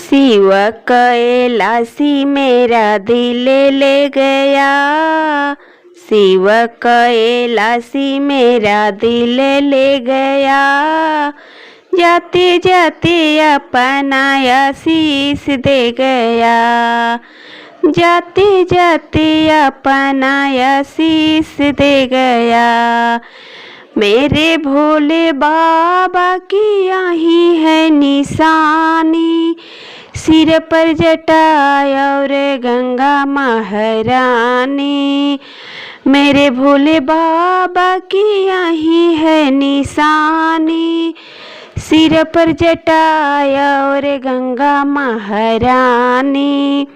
शिव कैलासी मेरा दिल ले गया। शिव कैलासी मेरा दिल ले गया। जाते जाते अपना आशीष दे गया। जाते जाते अपना आशीष दे गया। मेरे भोले बाबा की यही है निशानी। सिर पर जटा और गंगा महारानी। मेरे भोले बाबा की यही है निशानी। सिर पर जटा और गंगा महारानी।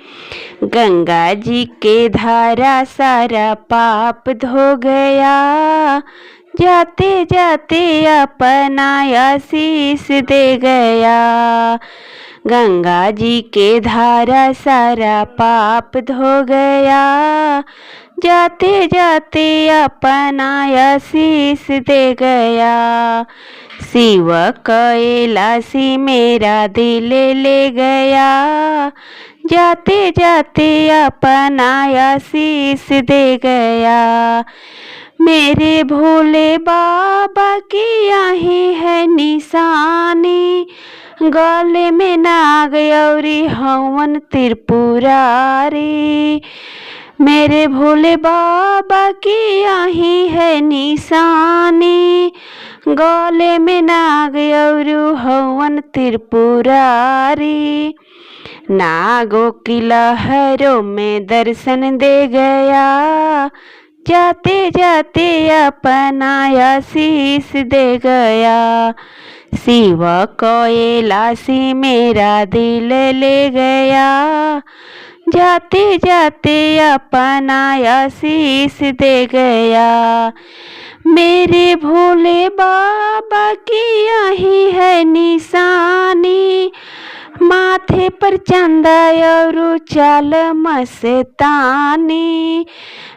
गंगा जी के धारा सारा पाप धो गया। जाते जाते अपना आशीष दे गया। गंगा जी के धारा सारा पाप धो गया। जाते जाते अपना आशीष दे गया। शिव कैलासी मेरा दिल ले गया। जाते जाते अपना आशीष दे गया। मेरे भोले बाबा की यही है निशानी। गले में नाग औरी हवन त्रिपुरारी। मेरे भोले बाबा की यही है निशानी। गले में नाग और हवन त्रिपुरारी। नागों की लहरों में दर्शन दे गया। जाते जाते अपना आशीष दे गया। शिव कैलासी मेरा दिल ले गया। जाते जाते अपना आशीष दे गया। मेरे भोले बाबा की यही है निशानी। माथे पर चंदा और चाल मस्तानी।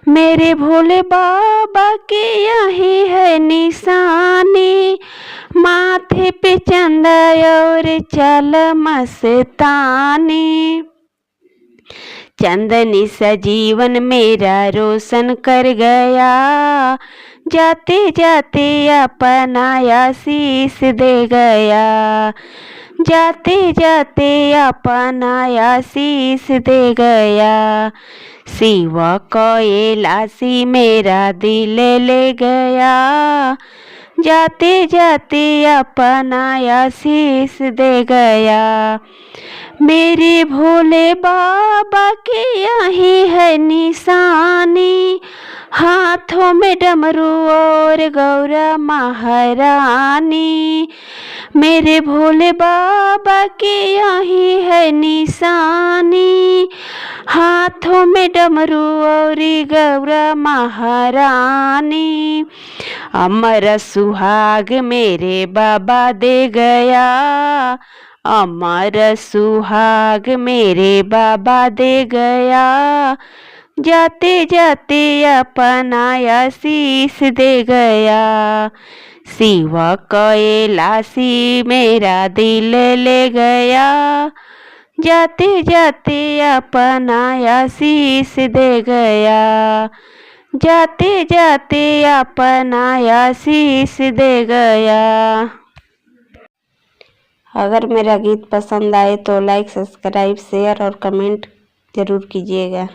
मेरे भोले बाबा की यही है निशानी। माथे पे चंदा और चाल मस्तानी। चंदनी सा जीवन मेरा रोशन कर गया। जाते जाते अपना आशीष दे गया। जाते जाते अपना आशीष दे गया। शिव कैलासी मेरा दिल ले गया। जाते जाते अपना आशीष दे गया। मेरे भोले बाबा की यही है निशानी। हाथों में डमरू और गौरा महारानी। मेरे भोले बाबा की यही है निशानी। हाथों में डमरू और गौरा महारानी। अमर सुहाग मेरे बाबा दे गया। अमर सुहाग मेरे बाबा दे गया। जाते जाते अपना आशीष दे गया। शिव कैलासी मेरा दिल ले गया। जाते जाते अपना आशीष दे गया। जाते जाते अपना आशीष दे गया। अगर मेरा गीत पसंद आए तो लाइक, सब्सक्राइब, शेयर और कमेंट ज़रूर कीजिएगा।